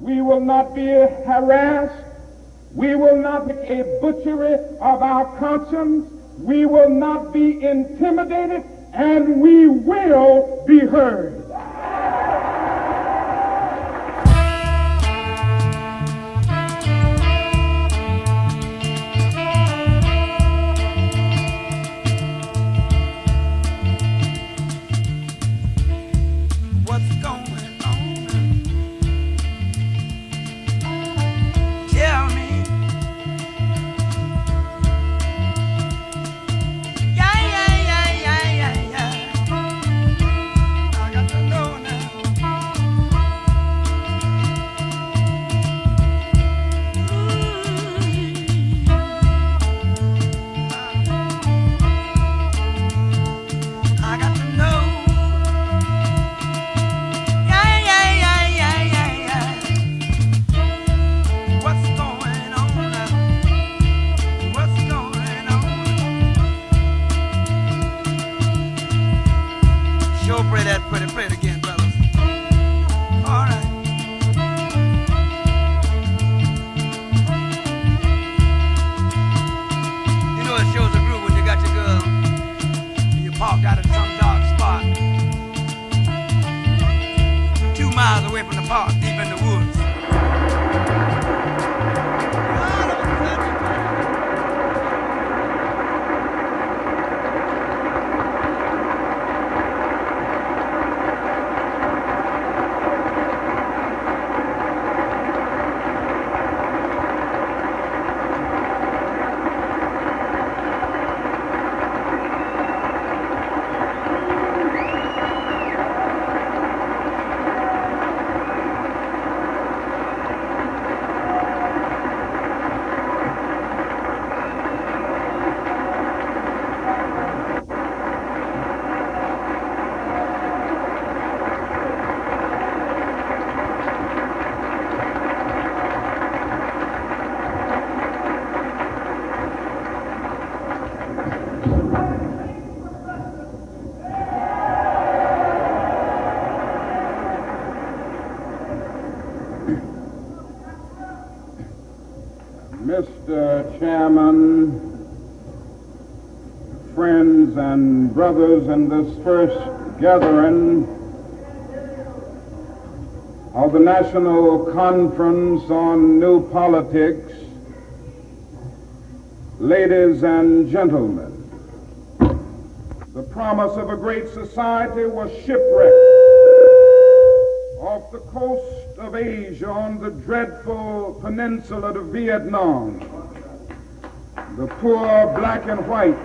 We will not be harassed. We will not be a butchery of our conscience. We will not be intimidated, and we will be heard. Pray it again, brothers. All right. You know it shows a groove when you got your girl and you parked out in some dark spot 2 miles away from the park, deep in the woods. Mr. Chairman, friends and brothers in this first gathering of the National Conference on New Politics, ladies and gentlemen, the promise of a great society was shipwrecked off the coast of Asia on the dreadful peninsula of Vietnam. The poor black and white,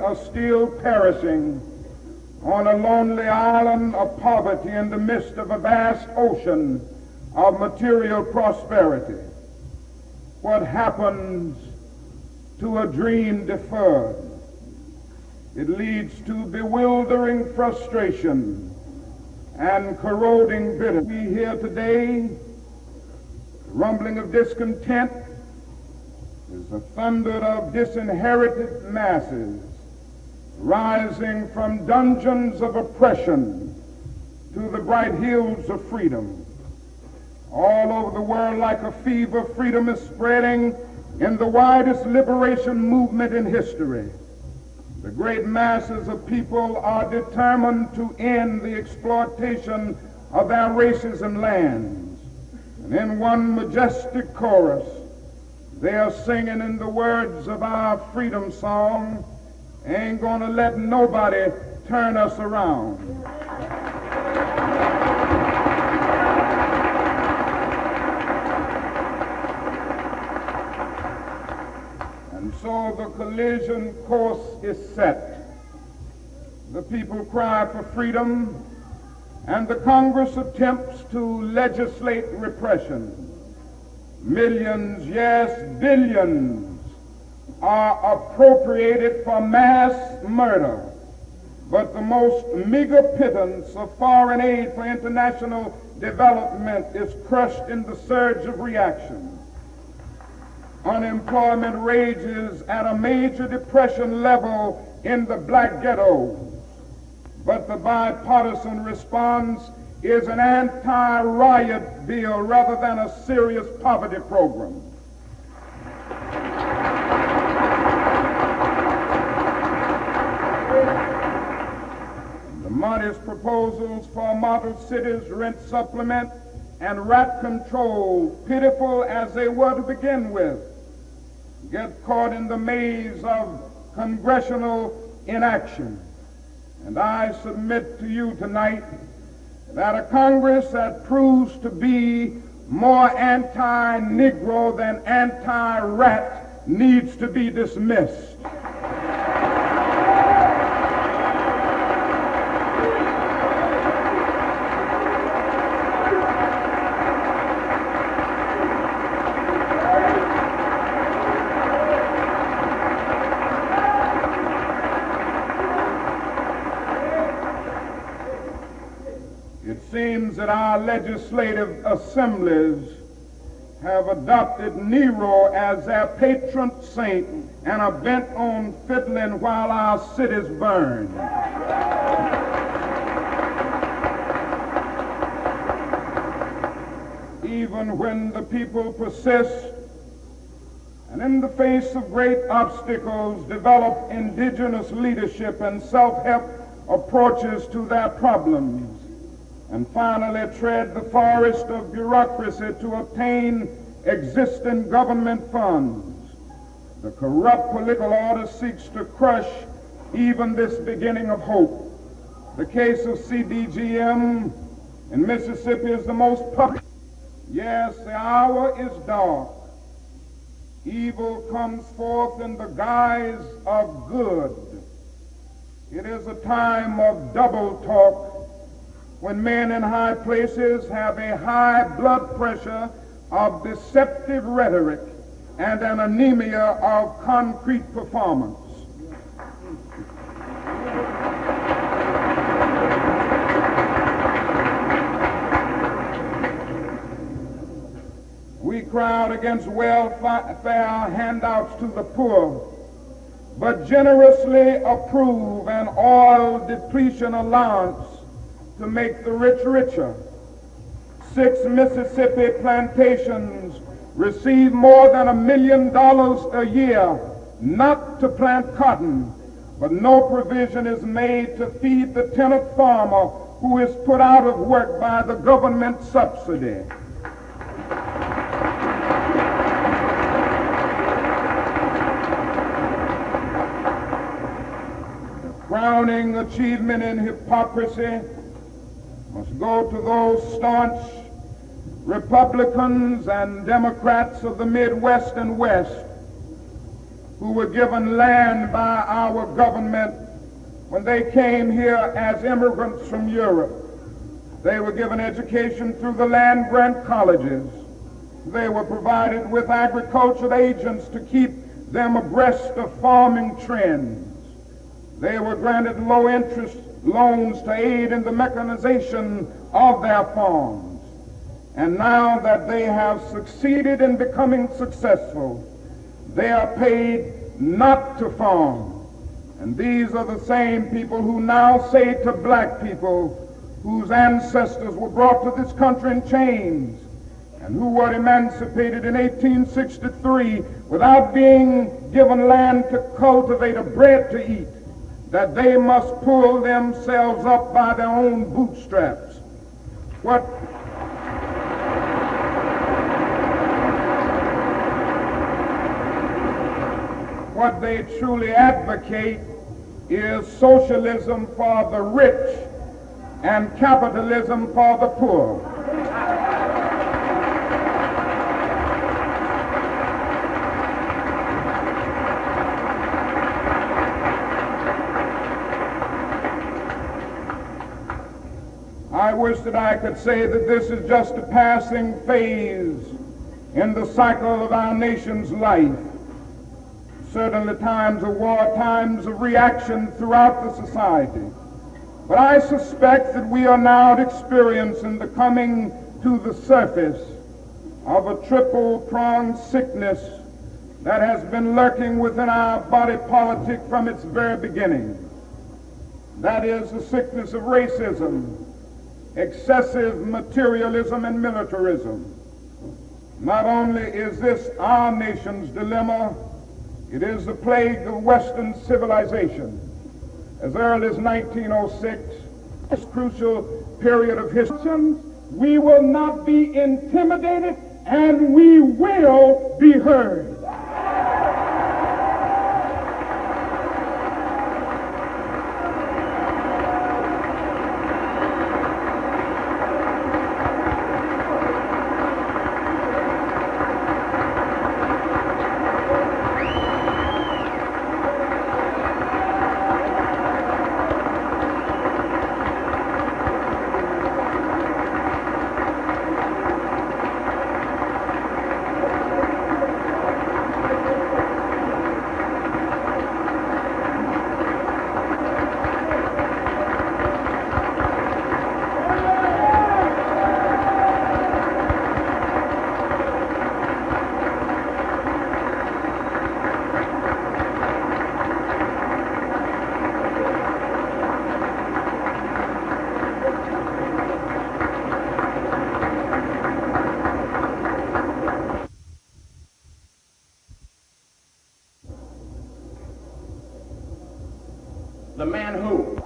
are still perishing on a lonely island of poverty in the midst of a vast ocean of material prosperity. What happens to a dream deferred? It leads to bewildering frustration and corroding bitterness. We hear today the rumbling of discontent is the thunder of disinherited masses rising from dungeons of oppression to the bright hills of freedom. All over the world, like a fever, freedom is spreading in the widest liberation movement in history. The great masses of people are determined to end the exploitation of their races and lands. And in one majestic chorus, they are singing in the words of our freedom song, "Ain't gonna let nobody turn us around." And so the collision course is set. The people cry for freedom, and the Congress attempts to legislate repression. Millions, yes, billions, are appropriated for mass murder, but the most meager pittance of foreign aid for international development is crushed in the surge of reaction. Unemployment rages at a major depression level in the black ghettos. but the bipartisan response is an anti-riot bill rather than a serious poverty program. The modest proposals for model cities, rent supplement, and rat control, pitiful as they were to begin with, get caught in the maze of congressional inaction. And I submit to you tonight that a Congress that proves to be more anti-Negro than anti-rat needs to be dismissed. It seems that our legislative assemblies have adopted Nero as their patron saint and are bent on fiddling while our cities burn. Even when the people persist and in the face of great obstacles develop indigenous leadership and self-help approaches to their problems, and finally tread the forest of bureaucracy to obtain existing government funds, the corrupt political order seeks to crush even this beginning of hope. The case of CDGM in Mississippi is the most public. Yes, the hour is dark. Evil comes forth in the guise of good. It is a time of double talk, when men in high places have a high blood pressure of deceptive rhetoric and an anemia of concrete performance. We crowd against welfare handouts to the poor, but generously approve an oil depletion allowance to make the rich richer. 6 Mississippi plantations receive more than $1 million a year not to plant cotton, but no provision is made to feed the tenant farmer who is put out of work by the government subsidy. The crowning achievement in hypocrisy must go to those staunch Republicans and Democrats of the Midwest and West who were given land by our government when they came here as immigrants from Europe. They were given education through the land-grant colleges. They were provided with agricultural agents to keep them abreast of farming trends. They were granted low-interest loans to aid in the mechanization of their farms. And now that they have succeeded in becoming successful, they are paid not to farm. And these are the same people who now say to black people whose ancestors were brought to this country in chains and who were emancipated in 1863 without being given land to cultivate or bread to eat, that they must pull themselves up by their own bootstraps. What they truly advocate is socialism for the rich and capitalism for the poor. I wish that I could say that this is just a passing phase in the cycle of our nation's life. Certainly times of war, times of reaction throughout the society. But I suspect that we are now experiencing the coming to the surface of a triple-pronged sickness that has been lurking within our body politic from its very beginning. That is the sickness of racism, excessive materialism, and militarism. Not only is this our nation's dilemma, it is the plague of Western civilization. As early as 1906, this crucial period of history, we will not be intimidated and we will be heard. The man who